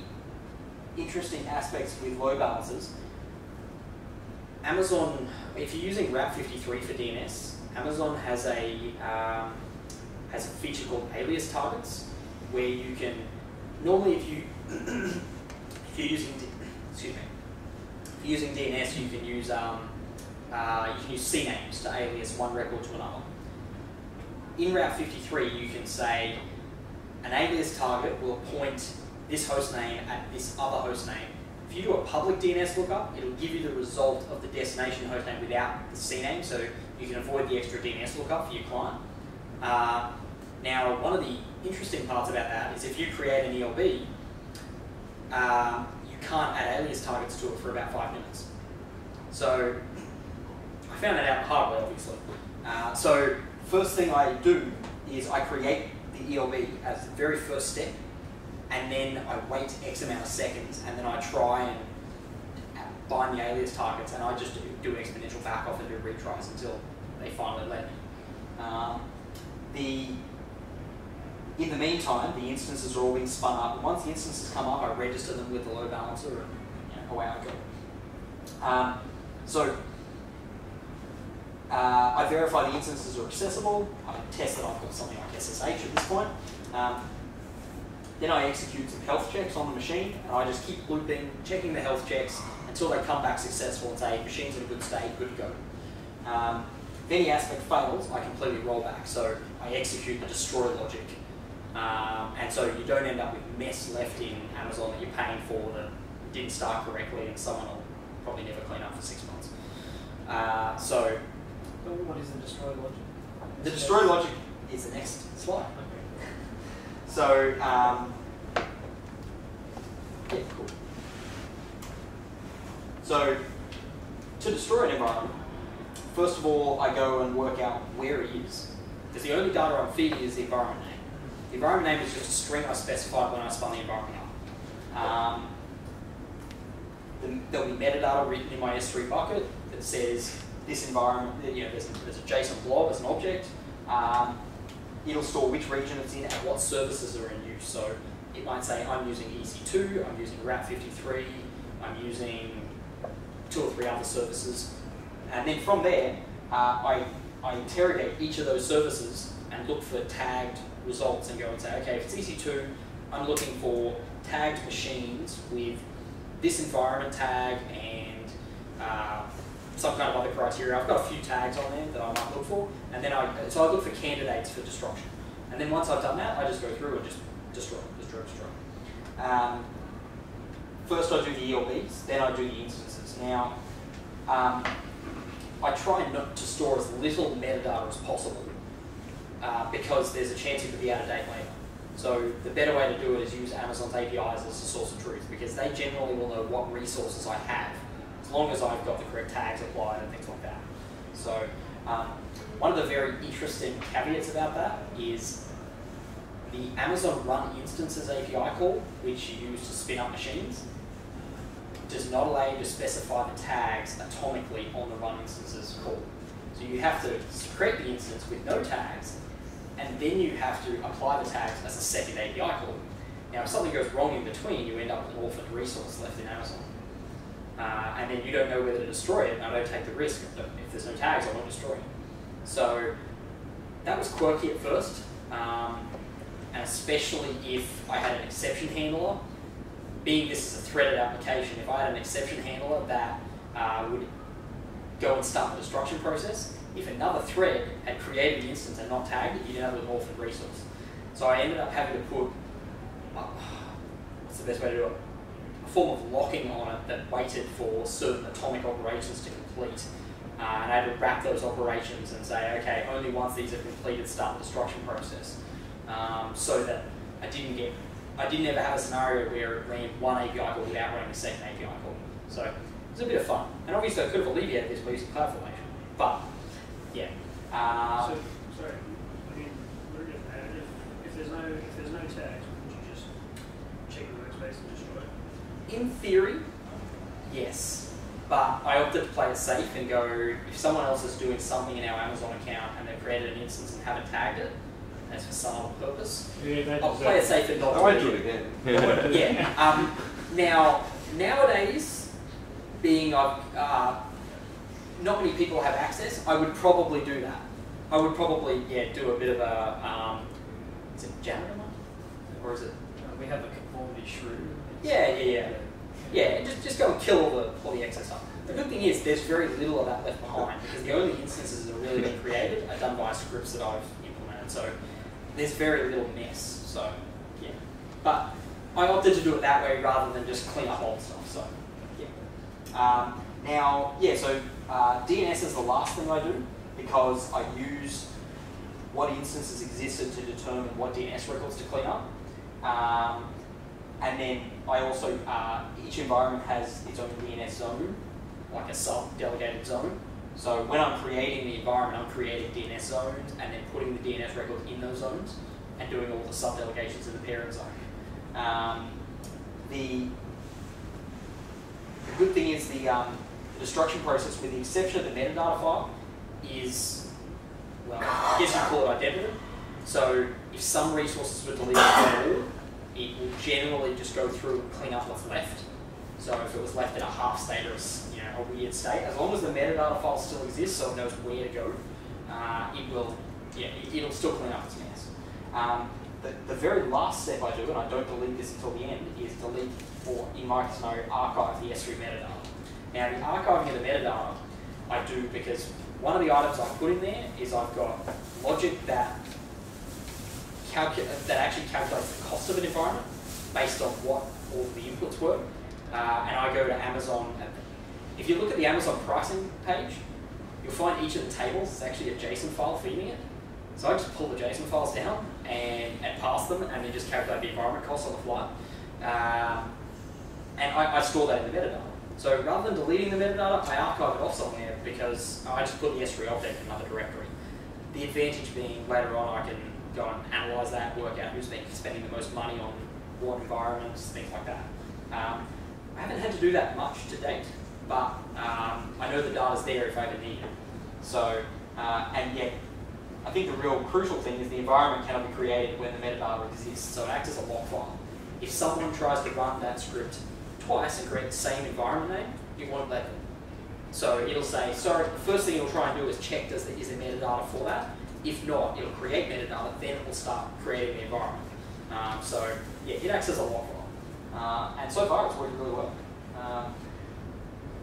interesting aspects with load balancers, Amazon, if you're using Route 53 for DNS, Amazon has a feature called alias targets, where you can, normally if you're using DNS, you can use CNAMEs to alias one record to another. In Route 53, you can say an alias target will point this hostname at this other hostname. If you do a public DNS lookup, it'll give you the result of the destination hostname without the CNAME, so you can avoid the extra DNS lookup for your client. Now, one of the interesting parts about that is if you create an ELB, you can't add alias targets to it for about 5 minutes. So I found that out the hard way, obviously. So first thing I do is I create the ELB as the very first step, and then I wait X amount of seconds, and then I try and bind the alias targets, and I just do exponential backoff and do retries until they finally let me. In the meantime, the instances are all being spun up, and once the instances come up, I register them with the load balancer, and away I go. I verify the instances are accessible. I test that I've got something like SSH at this point. Then I execute some health checks on the machine, and I just keep looping, checking the health checks until they come back successful and say, machine's in a good state, good to go. If any aspect fails, I completely roll back. So I execute the destroy logic. And so you don't end up with mess left in Amazon that you're paying for that didn't start correctly and someone will probably never clean up for 6 months. So what is the destroy logic? The destroy logic is the next slide. Okay. So, yeah, cool. So, to destroy an environment, first of all, I go and work out where it is. Because the only data I'm feeding is the environment name. The environment name is just a string I specified when I spun the environment There'll be metadata written in my S3 bucket that says this environment, there's a JSON blob as an object. It'll store which region it's in and what services are in use. So it might say I'm using EC2, I'm using Route 53, I'm using 2 or 3 other services. And then from there, I interrogate each of those services and look for tagged results and go and say, okay, if it's EC2, I'm looking for tagged machines with this environment tag and some kind of other criteria. I've got a few tags on there that I might look for, and then I look for candidates for destruction. And then once I've done that, I just go through and just destroy. First I do the ELBs, then I do the instances. Now, I try not to store as little metadata as possible because there's a chance it could be out of date later. So the better way to do it is use Amazon's APIs as a source of truth, because they generally will know what resources I have, as long as I've got the correct tags applied and things like that. So one of the very interesting caveats about that is the Amazon Run Instances API call, which you use to spin up machines, does not allow you to specify the tags atomically on the Run Instances call. So you have to create the instance with no tags, and then you have to apply the tags as a second API call. Now, if something goes wrong in between, you end up with an orphaned resource left in Amazon. And then you don't know whether to destroy it, and I don't take the risk. If there's no tags, I won't destroy it. So that was quirky at first, and especially if I had an exception handler. Being this is a threaded application, if I had an exception handler that would go and start the destruction process, if another thread had created the instance and not tagged it, you'd end up with an orphaned resource. So I ended up having to put, what's the best way to do it? A form of locking on it that waited for certain atomic operations to complete. And I had to wrap those operations and say, okay, only once these are completed, start the destruction process. So that I didn't ever have a scenario where it ran one API call without running a second API call. So it was a bit of fun. And obviously I could have alleviated this by using CloudFormation. But, yeah. Sorry, I mean, if there's no tags, wouldn't you just check the workspace and destroy it? In theory, yes. But I opted to play it safe and go, if someone else is doing something in our Amazon account and they've created an instance and haven't tagged it, that's for some other purpose, I'll play it safe and not I won't do it again. Yeah. Now, nowadays, being not many people have access, I would probably do that. I would probably, do a bit of a, is it janitor? Or is it? We have a conformity shrew. Yeah, just go and kill all the excess stuff. The good thing is there's very little of that left behind, because the only instances that are really being created are done by scripts that I've implemented. So there's very little mess. So yeah, but I opted to do it that way rather than just clean up old stuff. So yeah. So DNS is the last thing I do, because I use what instances existed to determine what DNS records to clean up. And then I also, each environment has its own DNS zone, like a sub-delegated zone. So when I'm creating the environment, I'm creating DNS zones and then putting the DNS records in those zones and doing all the sub-delegations in the parent zone. The good thing is the destruction process, with the exception of the metadata file, is, well, I guess you call it idempotent. So if some resources were deleted at all, it will generally just go through and clean up what's left. So if it was left in a half state or a weird state, as long as the metadata file still exists, so it knows where to go, it'll still clean up its mess. The very last step I do, and I don't delete this until the end, is delete, or in my scenario, archive the S3 metadata. Now the archiving of the metadata I do because one of the items I put in there is I've got logic that actually calculates the cost of an environment based on what all the inputs were. And I go to Amazon. If you look at the Amazon pricing page, you'll find each of the tables is actually a JSON file feeding it. So I just pull the JSON files down and pass them, and then just calculate the environment costs on the fly. And I store that in the metadata. So rather than deleting the metadata, I archive it off somewhere because I just put the S3 object in another directory. The advantage being later on I can go and analyze that, work out who's been spending the most money on what environments, things like that. I haven't had to do that much to date, but I know the data's there if I ever need it. So, and yet, I think the real crucial thing is the environment cannot be created when the metadata exists, so it acts as a log file. If someone tries to run that script twice and create the same environment name, it won't let them. So it'll say, sorry, the first thing it'll try and do is check is there metadata for that. If not, it'll create metadata, then it will start creating the environment. So yeah, it acts as a log file. And so far it's worked really well.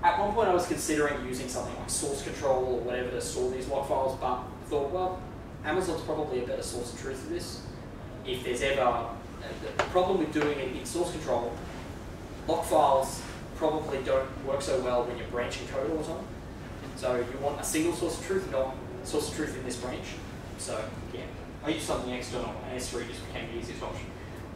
At one point I was considering using something like source control or whatever to store these log files, but I thought, well, Amazon's probably a better source of truth for this. If there's ever, the problem with doing it in source control, log files probably don't work so well when you're branching code all the time. So you want a single source of truth, not source of truth in this branch. So yeah, I used something external, and S3 just became the easiest option.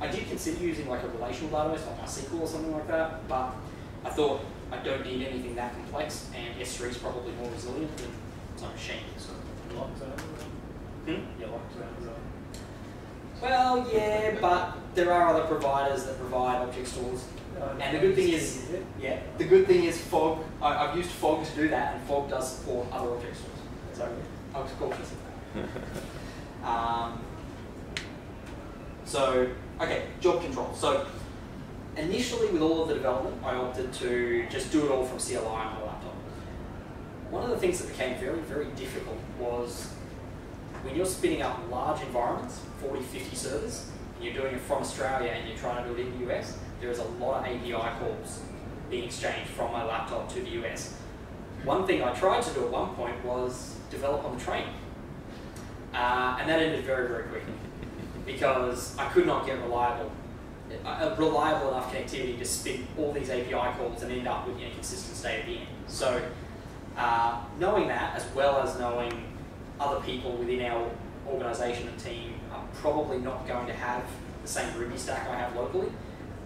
I did consider using like a relational database, like MySQL or something like that, but I thought I don't need anything that complex, and S3 is probably more resilient than some machine. So. Well, yeah, but there are other providers that provide object stores. And the good thing is, yeah, the good thing is Fog. I've used Fog to do that, and Fog does support other object stores. So I was cautious of that. So, okay, job control. So initially, with all of the development, I opted to just do it all from CLI on my laptop. One of the things that became very, very difficult was when you're spinning up large environments, 40, 50 servers, and you're doing it from Australia and you're trying to do it in the US, there is a lot of API calls being exchanged from my laptop to the US. One thing I tried to do at one point was develop on the train. And that ended very, very quickly because I could not get reliable enough connectivity to spin all these API calls and end up with a consistent state at the end. So knowing that, as well as knowing other people within our organization and team are probably not going to have the same Ruby stack I have locally,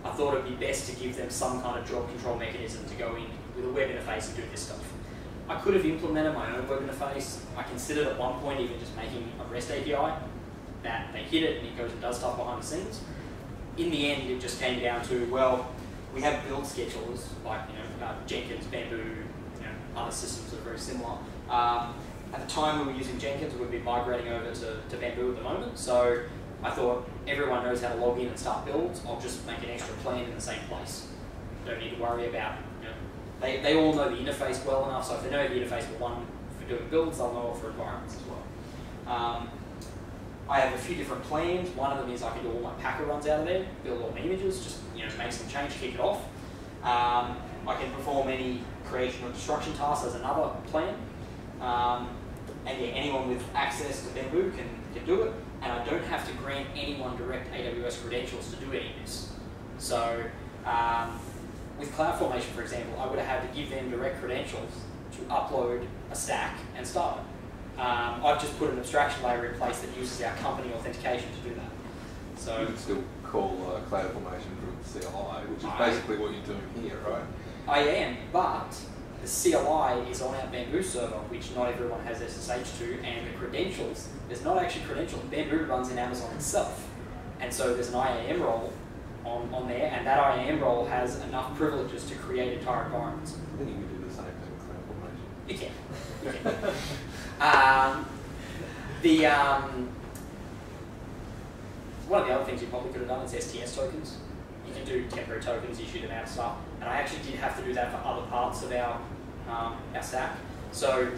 I thought it'd be best to give them some kind of job control mechanism to go in with a web interface and do this stuff. I could have implemented my own web interface. I considered at one point even just making a REST API that they hit it and it goes and does stuff behind the scenes. In the end, it just came down to, well, we have build schedulers like Jenkins, Bamboo, other systems that are very similar. At the time we were using Jenkins, we'd be migrating over to Bamboo at the moment. So I thought everyone knows how to log in and start builds. I'll just make an extra plan in the same place. Don't need to worry about, they all know the interface well enough. So if they know the interface for doing builds, they'll know it for environments as well. I have a few different plans. One of them is I can do all my Packer runs out of there, build all my images, just make some change, kick it off. I can perform any creation or destruction tasks as another plan. And yeah, anyone with access to Bamboo can do it, and I don't have to grant anyone direct AWS credentials to do any of this. So with CloudFormation, for example, I would have had to give them direct credentials to upload a stack and start it. I've just put an abstraction layer in place that uses our company authentication to do that. So you can still call CloudFormation from CLI, which is basically what you're doing here, right? I am, but the CLI is on our Bamboo server, which not everyone has SSH to, and the credentials, there's not actually credentials. Bamboo runs in Amazon itself. And so there's an IAM role on there, and that IAM role has enough privileges to create entire environments. I think you can do the same thing with CloudFormation. You can. One of the other things you probably could have done is STS tokens. You can do temporary tokens, issue them out of stuff. And I actually did have to do that for other parts of our stack. So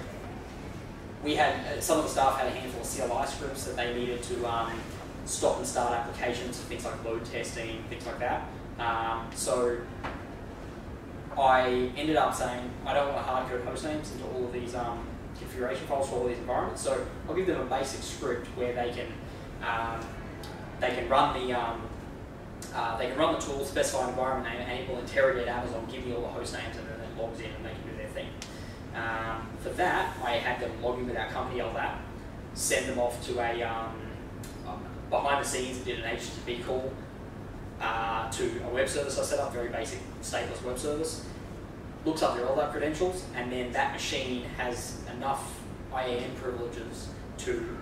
we had, some of the staff had a handful of CLI scripts that they needed to stop and start applications, things like load testing, things like that. So I ended up saying, I don't want to hard code host names into all of these configuration files for all these environments. So I'll give them a basic script where they can run the tool, specify an environment name, and it will interrogate Amazon, give me all the host names, and then it logs in and they can do their thing. For that, I had them log in with our company LDAP, send them off to a, behind the scenes, it did an HTTP call to a web service I set up, very basic stateless web service, looks up their LDAP credentials, and then that machine has enough IAM privileges to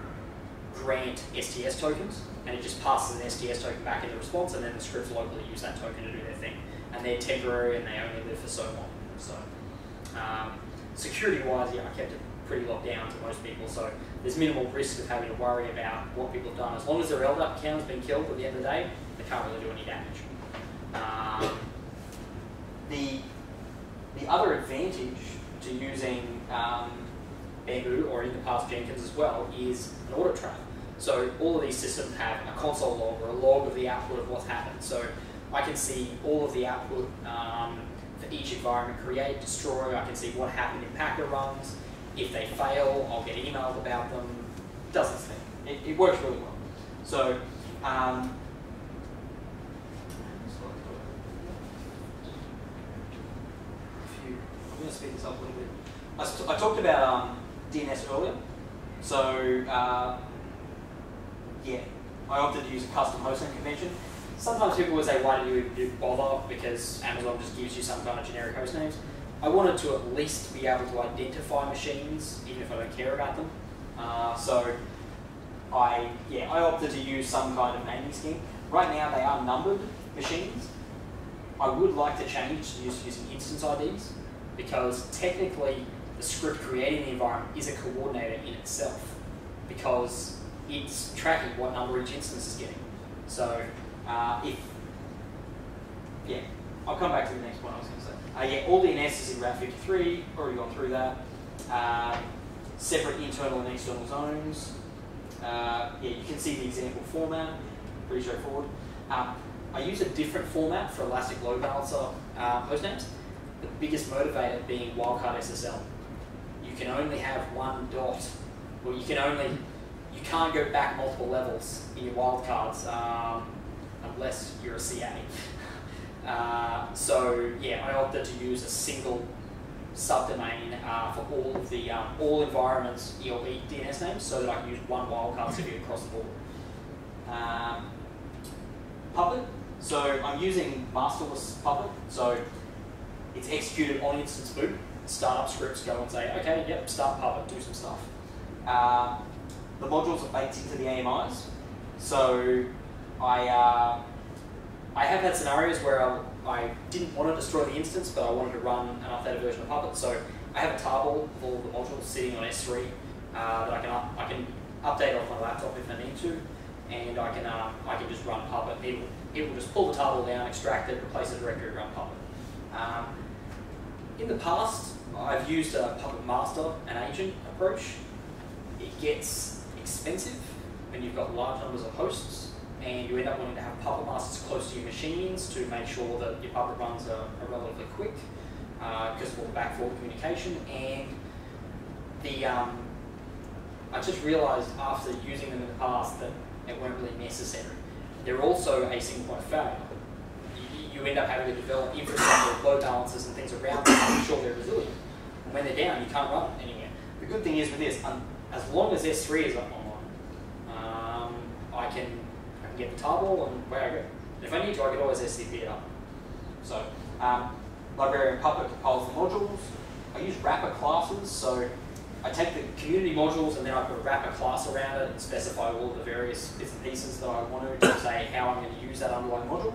grant STS tokens, and it just passes an STS token back in the response, and then the scripts locally use that token to do their thing. and they're temporary and they only live for so long. So security-wise, yeah, I kept it pretty locked down to most people, so there's minimal risk of having to worry about what people have done. As long as their LDAP account has been killed at the end of the day, they can't really do any damage. The other advantage to using Bamboo, or in the past Jenkins as well, is an audit trail. So all of these systems have a console log or a log of the output of what's happened. So I can see all of the output for each environment, create, destroy. I can see what happened in Packer runs. If they fail, I'll get emailed about them. It does its thing. It works really well. So I'm going to speed this up a little bit. I talked about DNS earlier. So yeah, I opted to use a custom hostname convention. Sometimes people will say, why do you even bother? Because Amazon just gives you some kind of generic host names. I wanted to at least be able to identify machines, even if I don't care about them. So I opted to use some kind of naming scheme. Right now they are numbered machines. I would like to change to using instance IDs, because technically the script creating the environment is a coordinator in itself, because it's tracking what number each instance is getting. So I'll come back to the next one I was going to say. All DNS is in Route 53, already gone through that. Separate internal and external zones. You can see the example format, pretty straightforward. I use a different format for Elastic Load Balancer hostnames. The biggest motivator being wildcard SSL. You can only have one dot, or you can't go back multiple levels in your wildcards unless you're a CA. So yeah, I opted to use a single subdomain for all of the all environments DNS names, so that I can use one wildcard certificate across the board. Puppet. So I'm using masterless Puppet. So it's executed on instance boot. Startup scripts go and say, okay, yep, start Puppet, do some stuff. The modules are baked into the AMIs. So I have had scenarios where I didn't want to destroy the instance, but I wanted to run an updated version of Puppet. So I have a tarball of all the modules sitting on S3 that I can update off my laptop if I need to, and I can just run Puppet. It will just pull the tarball down, extract it, replace the directory, run Puppet. In the past, I've used a Puppet master and agent approach. It gets expensive when you've got large numbers of hosts, and you end up wanting to have Puppet masters close to your machines to make sure that your Puppet runs are relatively quick, because of all the back-forward communication. And I just realised after using them in the past that they weren't really necessary. They're also a single point of failure. You end up having to develop infrastructure, load balancers and things around them to make sure they're resilient. And when they're down, you can't run it anywhere. The good thing is with this, as long as S3 is up online, I can get the tarball and where I go. And if I need to, I can always SCP it up. So, librarian Puppet compiles the modules. I use wrapper classes, so I take the community modules and then I put a wrapper class around it and specify all of the various bits and pieces that I want to say how I'm going to use that underlying module.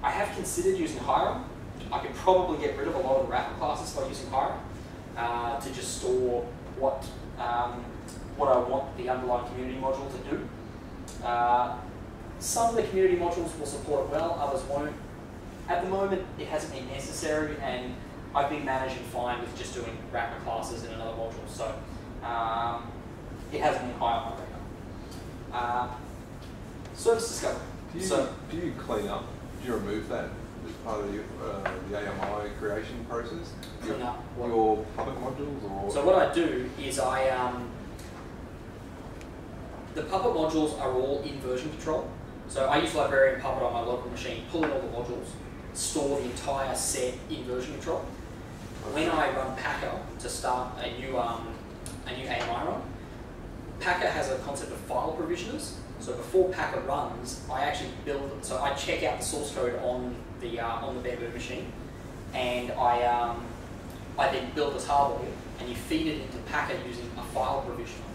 I have considered using Hiram. I could probably get rid of a lot of the wrapper classes by using Hiram to just store what I want the underlying community module to do. Some of the community modules will support it well, others won't. At the moment, it hasn't been necessary, and I've been managing fine with just doing wrapper classes in another module, so it hasn't been high on my radar. Service discovery. Do you clean up? Do you remove that as part of the AMI creation process? Clean up your Puppet modules, or? So what I do is the Puppet modules are all in version control. So I use Librarian Puppet on my local machine, pull in all the modules, store the entire set in version control. When I run Packer to start a new AMI run, Packer has a concept of file provisioners. So before Packer runs, I actually I check out the source code on the Bamboo machine, and I then build a tarball, and you feed it into Packer using a file provisioner.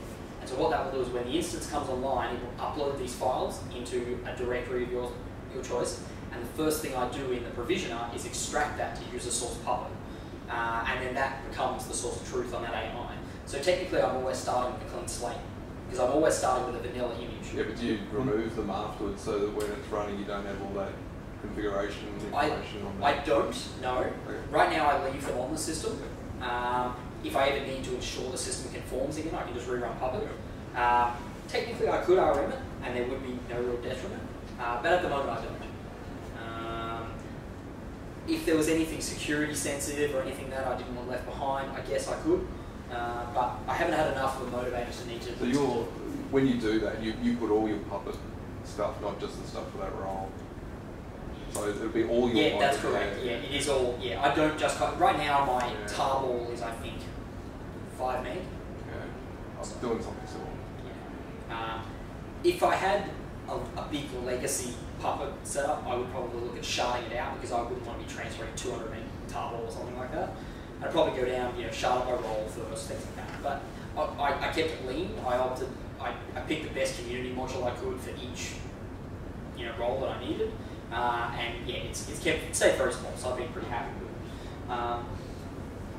And so what that will do is when the instance comes online, it will upload these files into a directory of your choice, and the first thing I do in the provisioner is extract that to use a source puppet. And then that becomes the source of truth on that AMI. So technically I'm always starting with a clean slate, because I'm always starting with a vanilla image. Yeah, but do you remove them afterwards so that when it's running you don't have all that configuration information on that? I don't, no. Okay. Right now I leave them on the system. If I ever need to ensure the system conforms again, I can just rerun Puppet. Technically I could RM it, and there would be no real detriment, but at the moment I don't. If there was anything security sensitive or anything that I didn't want left behind, I guess I could, but I haven't had enough of a motivator to need to. So when you do that, you put all your Puppet stuff, not just the stuff for that role. So it'll be all your. Yeah, that's correct. Yeah, it is all. Yeah, I don't just right now. My tarball is, I think, 5 meg. Yeah, I'm doing something similar. Yeah. If I had a big legacy Puppet setup, I would probably look at sharding it out, because I wouldn't want to be transferring 200 meg tarball or something like that. I'd probably go down, shard up my role first, things like that. But I kept it lean. I picked the best community module I could for each role that I needed. And yeah, it stayed very small, so I've been pretty happy with it.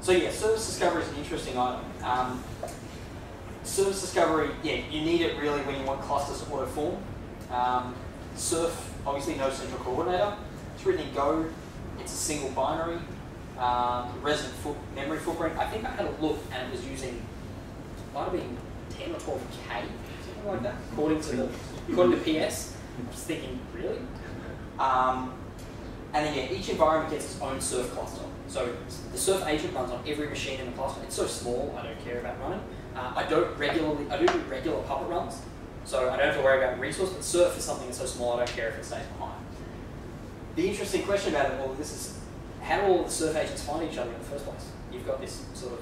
So yeah, service discovery is an interesting item. Service discovery, yeah, you need it really when you want clusters to auto-form. Surf, obviously no central coordinator. It's written in Go. It's a single binary. Resident memory footprint. I think I had a look and it was using, might have been 10 or 12K, something like that, according to PS. I'm just thinking, really? And then yeah, each environment gets its own surf cluster. So the surf agent runs on every machine in the cluster. It's so small, I don't care about running. I do regular Puppet runs, so I don't have to worry about resource, but surf is something that's so small I don't care if it stays behind. The interesting question about it all this is, how do all the surf agents find each other in the first place? You've got this sort of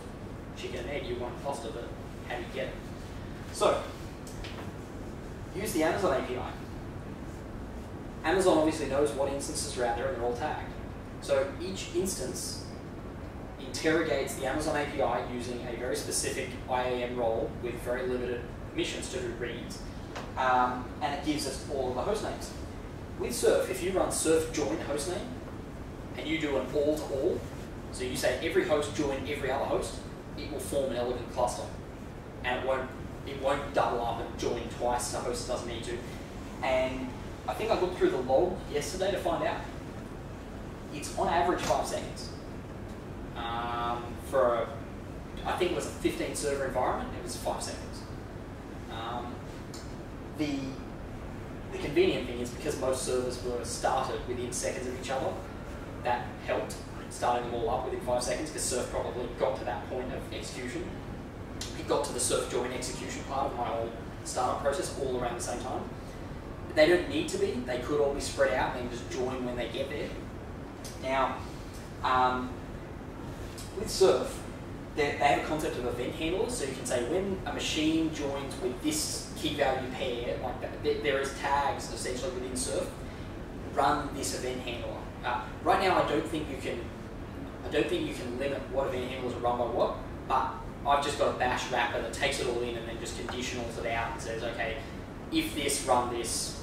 chicken and egg, you want a cluster, but how do you get it? So, use the Amazon API. Amazon obviously knows what instances are out there and they're all tagged. So each instance interrogates the Amazon API using a very specific IAM role with very limited permissions to do reads, and it gives us all of the host names. With Surf, if you run surf join hostname and you do an all to all, so you say every host join every other host, it will form an elegant cluster, and it won't double up and join twice to host it doesn't need to. And I think I looked through the log yesterday to find out. It's on average 5 seconds. For I think it was a 15 server environment, it was 5 seconds. The convenient thing is because most servers were started within seconds of each other, that helped starting them all up within 5 seconds, because Surf probably got to that point of execution. It got to the Surf join execution part of my whole startup process all around the same time. They don't need to be. They could all be spread out and then just join when they get there. Now, with Surf, they have a concept of event handlers. So you can say when a machine joins with this key value pair, like that, there is tags essentially within Surf. Run this event handler. Right now, I don't think you can limit what event handlers are run by what. But I've just got a bash wrapper that takes it all in and then just conditionals it out and says, okay, if this, run this.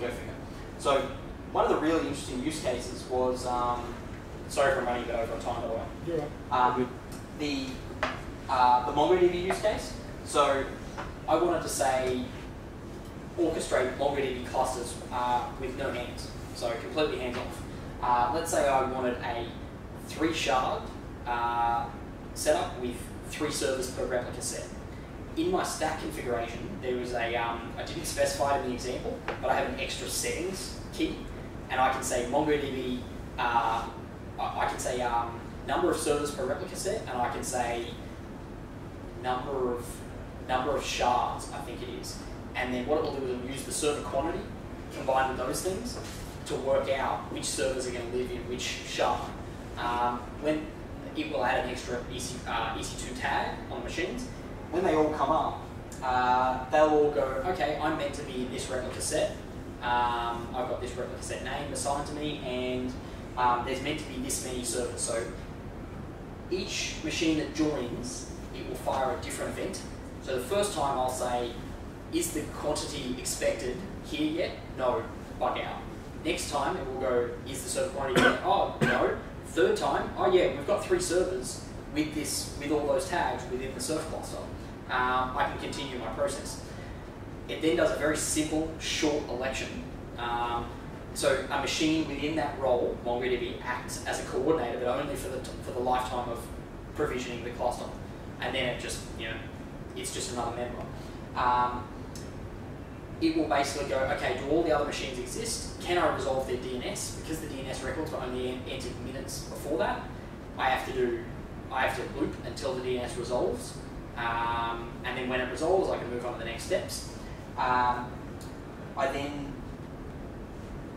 Go figure. So one of the really interesting use cases was, sorry for running a bit over on time by the way. You're right. The MongoDB use case. So I wanted to say orchestrate MongoDB clusters with no hands, so completely hands off. Let's say I wanted a 3 shard setup with 3 servers per replica set. In my stack configuration, there was a, I didn't specify it in the example, but I have an extra settings key, and I can say MongoDB, I can say number of servers per replica set, and I can say number of shards, I think it is. And then what it will do is it will use the server quantity combined with those things to work out which servers are going to live in which shard. When it will add an extra EC2 tag on the machines. When they all come up, they'll all go, okay, I'm meant to be in this replica set. I've got this replica set name assigned to me, and there's meant to be this many servers. So each machine that joins, it will fire a different event. So the first time I'll say, is the quantity expected here yet? No, bug out. Next time it will go, is the server quantity there? Oh, no. Third time, oh yeah, we've got 3 servers with all those tags within the surf cluster. I can continue my process. It then does a very simple, short election. So a machine within that role, MongoDB, acts as a coordinator, but only for the lifetime of provisioning the cluster. And then it just, it's just another member. It will basically go, okay, do all the other machines exist? Can I resolve their DNS? Because the DNS records were only entered minutes before that, I have to loop until the DNS resolves. And then when it resolves, I can move on to the next steps.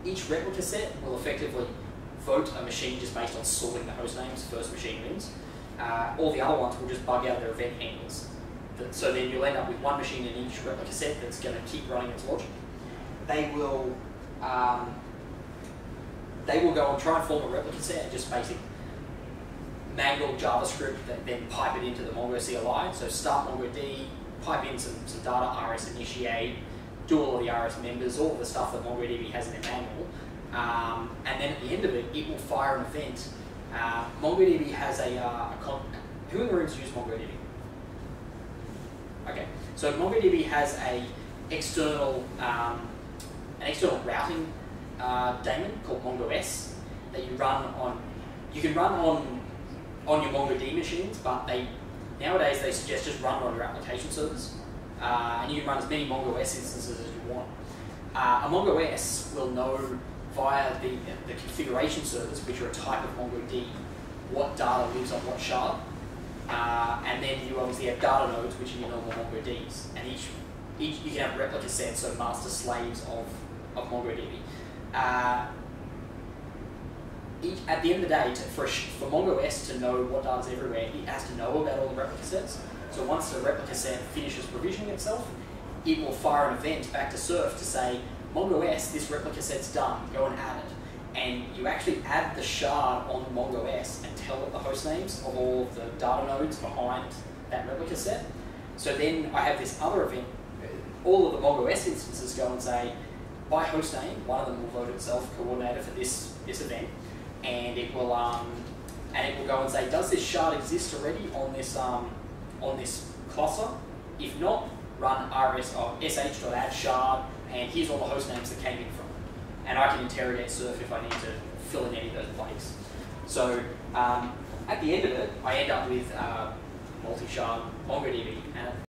Each replica set will effectively vote a machine just based on sorting the host names. First machine wins. All the other ones will just bug out their event handlers. So then you'll end up with one machine in each replica set that's going to keep running its logic. They will go and try and form a replica set and just basic manual JavaScript that then pipe it into the Mongo CLI. So start MongoD, pipe in some data, RS initiate, do all of the RS members, all of the stuff that MongoDB has in their manual. And then at the end of it, it will fire an event. MongoDB has who in the room's used MongoDB? Okay, so MongoDB has an external routing daemon called MongoS that you run on. You can run on your MongoD machines, but nowadays they suggest just run it on your application servers, and you can run as many MongoS instances as you want. A MongoS will know via the configuration servers, which are a type of MongoD, what data lives on what shard. And then you obviously have data nodes, which are your normal MongoDs, and each you can have replica sets, so master slaves of MongoDB. At the end of the day, for MongoS to know what data's everywhere, it has to know about all the replica sets. So once the replica set finishes provisioning itself, it will fire an event back to Surf to say, MongoS, this replica set's done, go and add it. And you actually add the shard on MongoS and tell it the host names of all of the data nodes behind that replica set. So then I have this other event. All of the MongoS instances go and say, by host name, one of them will vote itself coordinator for this event, and it will go and say, does this shard exist already on this cluster? If not, run rs or sh.add shard, and here's all the host names that came in from it. And I can interrogate Surf if I need to fill in any of those blanks. So at the end of it, I end up with multi-shard MongoDB, and